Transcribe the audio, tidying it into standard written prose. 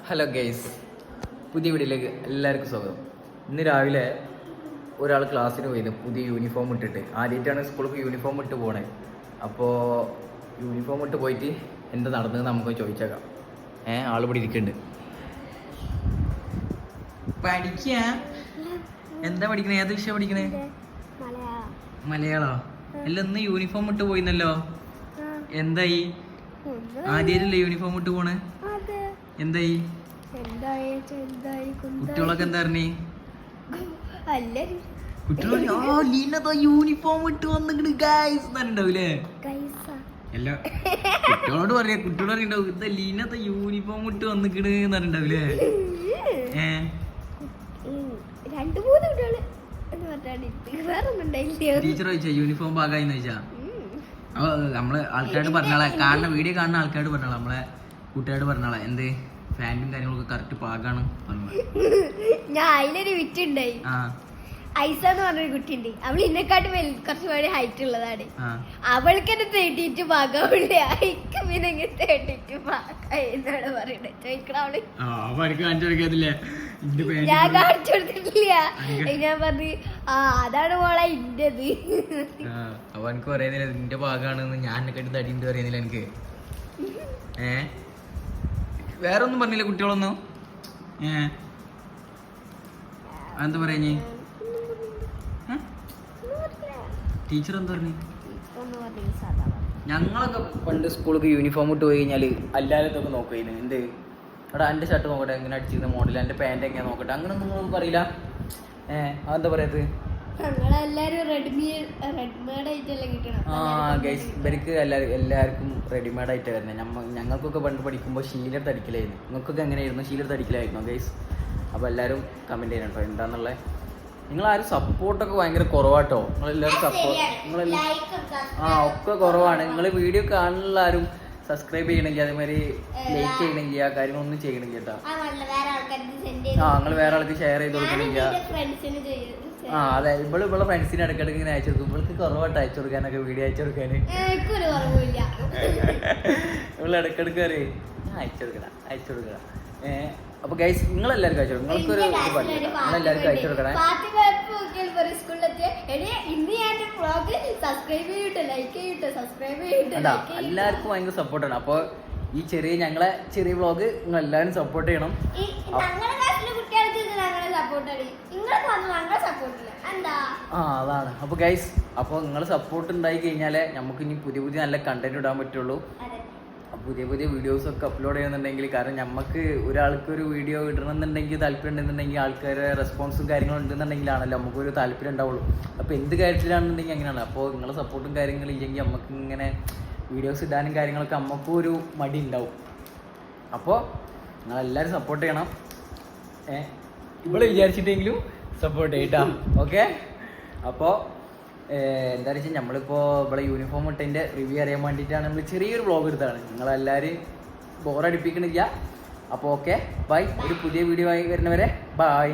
Hello guys, പുതിയ വീഡിയോയിലേക്ക് എല്ലാവർക്കും സ്വാഗതം. ഇന്ന് രാവിലെ ഒരാൾ ക്ലാസ്സിന് പോയിരുന്നു പുതിയ യൂണിഫോം ഇട്ടിട്ട്. ആദ്യമായിട്ടാണ് സ്കൂളിൽ യൂണിഫോം ഇട്ട് പോണേ. അപ്പോൾ യൂണിഫോം ഇട്ട് പോയിട്ട് എന്താ നടന്നത് നമുക്ക് ചോദിച്ചേക്കാം. ആൾ ഇവിടെ ഇരിക്കുന്നുണ്ട്. പഠിക്കുക എന്താ പഠിക്കണേ? ഏത് വിഷയം പഠിക്കണേ? മലയാളോ? അല്ല, ഇന്ന് യൂണിഫോം ഇട്ട് പോയിന്നല്ലോ. എന്തായി? ആദ്യമായിട്ടല്ലേ യൂണിഫോം ഇട്ട് പോണേ? എന്തായി? കുട്ടികളൊക്കെ എന്താ പറഞ്ഞേ? കുട്ടികളോട് യൂണിഫോം ഇട്ട് വന്നിട്ട് ഗൈസ് ഉണ്ടാവൂലേ? എല്ലാ കുട്ടികളോട് പറയാ, കുട്ടികളോട് അറിയണ്ടാവും ഇതാ ലീനത്തെ യൂണിഫോം ഇട്ട് വന്നിക്കണ് പറഞ്ഞിട്ടുണ്ടാവൂലേ? ടീച്ചർ ചോദിച്ചാ യൂണിഫോം ഭാഗമായിന്ന് ചോദിച്ചാ? അപ്പൊ നമ്മള് ആൾക്കാരോട് പറഞ്ഞാളെ, കാണുന്ന വീഡിയോ കാണുന്ന ആൾക്കാരോട് പറഞ്ഞാളെ, നമ്മളെ കൂട്ടുകാരോട് പറഞ്ഞാളെ എന്ത് ഫാന്റും കാര്യങ്ങളൊക്കെ കറക്റ്റ് പാകാണ് പറഞ്ഞത്. ഞാൻ അതിലൊരു വിറ്റുണ്ടായി. ഐസ എന്ന് പറഞ്ഞൊരു കുട്ടിയുണ്ട്. അവൾ ഇന്നെക്കാട്ടും കുറച്ച് കൂടി ഹൈറ്റ് ഉള്ളതാണ്. അവൾക്ക് എന്നെ തേട്ടിട്ട് പാകാവില്ല. അയക്ക് പിന്നെ തേട്ടിട്ട് പാകാണ് പറയണേ. ചോദിക്കണം അവള്. ഞാൻ കാണിച്ചു കൊടുത്തിട്ടില്ല. ഞാൻ പറഞ്ഞു അതാണ് മോളെ ഇന്റത്. അപ്പൊ എനിക്ക് പറയുന്നില്ല നിന്റെ ഭാഗമാണെന്ന്. ഞാൻ കണ്ടി തടിയുണ്ട് പറയുന്നില്ല എനിക്ക്. വേറെ ഒന്നും പറഞ്ഞില്ല കുട്ടികളൊന്നും? എന്താ പറയുന്നേ? ടീച്ചർ എന്താ പറഞ്ഞു? ഞങ്ങളൊക്കെ പണ്ട് സ്കൂളിൽ യൂണിഫോം ഇട്ട് പോയി കഴിഞ്ഞാൽ എല്ലാവരും ഇതൊക്കെ നോക്കുകയായിരുന്നു. എന്ത് എടാ എൻ്റെ ഷർട്ട് നോക്കട്ടെ, എങ്ങനെ അടിച്ചിരുന്ന മോഡൽ, എൻ്റെ പാൻറ് എങ്ങനെ നോക്കട്ടെ, അങ്ങനെ ഒന്നും നിങ്ങൾക്ക് പറയില്ല. അതെന്താ പറയത്? ഗൈസ്, ഇവർക്ക് എല്ലാവർക്കും റെഡിമെയ്ഡ് ആയിട്ട് വരുന്നത്. ഞങ്ങൾക്കൊക്കെ പണ്ട് പഠിക്കുമ്പോൾ ശീലെടുത്ത് അടിക്കലായിരുന്നു. നിങ്ങൾക്കൊക്കെ എങ്ങനെയായിരുന്നു? ശീലെടുത്ത് അടിക്കലായിരുന്നോ ഗൈസ്? അപ്പോൾ എല്ലാവരും കമൻറ്റ് ചെയ്യണം കേട്ടോ എന്താണെന്നുള്ളത്. നിങ്ങളാരും സപ്പോർട്ടൊക്കെ ഭയങ്കര കുറവാട്ടോ. നിങ്ങളെല്ലാവരും ഒക്കെ കുറവാണ്. നിങ്ങൾ വീഡിയോ കാണുന്ന ആരും സബ്സ്ക്രൈബ് ചെയ്യണമെങ്കിൽ അതേമാതിരി ലൈക്ക് ചെയ്യണമെങ്കിൽ ആ കാര്യങ്ങളൊന്നും ചെയ്യണമെങ്കിൽ കേട്ടോ. നിങ്ങൾ വേറെ ആൾക്ക് ഷെയർ ചെയ്ത് കൊടുക്കണമെങ്കിൽ അതെ. ഇവിടെ ഫ്രണ്ട്സിന് ഇടയ്ക്കിടയ്ക്ക് ഇങ്ങനെ അയച്ചു കൊടുക്കും. ഇവൾക്ക് കുറവായിട്ട് അയച്ചു കൊടുക്കാനൊക്കെ, വീഡിയോ അയച്ചു കൊടുക്കാൻ ഇവിടെ ഇടയ്ക്കിടയ്ക്ക് അറിയേ ഞാൻ അയച്ചു കൊടുക്കണം. അപ്പൊ ഗൈസ്, നിങ്ങളെല്ലാവർക്കും അയച്ചു കൊടുക്കും. നിങ്ങൾക്കൊരു നിങ്ങളെല്ലാവർക്കും അയച്ചു കൊടുക്കണേ. എല്ലാവർക്കും ഭയങ്കര സപ്പോർട്ടാണ്. അപ്പോൾ ഈ ഞങ്ങളെ ചെറിയ വ്ളോഗ് നിങ്ങൾ എല്ലാവരും സപ്പോർട്ട് ചെയ്യണം. അതാണ്. അപ്പോൾ ഗൈസ്, അപ്പോൾ നിങ്ങൾ സപ്പോർട്ട് ഉണ്ടായി കഴിഞ്ഞാലേ നമുക്ക് ഇനി പുതിയ നല്ല കണ്ടന്റ് ഇടാൻ പറ്റുള്ളൂ. പുതിയ വീഡിയോസൊക്കെ അപ്ലോഡ് ചെയ്യുന്നുണ്ടെങ്കിൽ, കാരണം നമുക്ക് ഒരാൾക്കൊരു വീഡിയോ ഇടണമെന്നുണ്ടെങ്കിൽ താല്പര്യം ഉണ്ടെന്നുണ്ടെങ്കിൽ ആൾക്കാരുടെ റെസ്പോൺസും കാര്യങ്ങളും ഉണ്ടെന്നുണ്ടെങ്കിലാണല്ലോ നമുക്കൊരു താല്പര്യം ഉണ്ടാവുള്ളൂ. അപ്പോൾ എന്ത് കാര്യത്തിലാണെന്നുണ്ടെങ്കിൽ അങ്ങനെയാണ്. അപ്പോൾ നിങ്ങളെ സപ്പോർട്ടും കാര്യങ്ങളും ഇല്ലെങ്കിൽ നമുക്ക് ഇങ്ങനെ വീഡിയോസ് ഇടാനും കാര്യങ്ങളൊക്കെ നമുക്കും ഒരു മടി ഉണ്ടാവും. അപ്പോൾ നിങ്ങളെല്ലാവരും സപ്പോർട്ട് ചെയ്യണം. ഇവിടെ വിചാരിച്ചിട്ടെങ്കിലും സപ്പോർട്ട് ചെയ്യട്ടാ. ഓക്കെ. അപ്പോൾ എന്താ വെച്ചാൽ നമ്മളിപ്പോൾ ഇവിടെ യൂണിഫോം ഇട്ടതിൻ്റെ റിവ്യൂ അറിയാൻ വേണ്ടിയിട്ടാണ് നമ്മൾ ചെറിയൊരു വ്ളോഗ് എടുത്തതാണ്. നിങ്ങളെല്ലാവരും ബോറടിപ്പിക്കണില്ല. അപ്പോൾ ഓക്കെ, ബൈ. ഒരു പുതിയ വീഡിയോ ആയി വരുന്നവരെ ബൈ.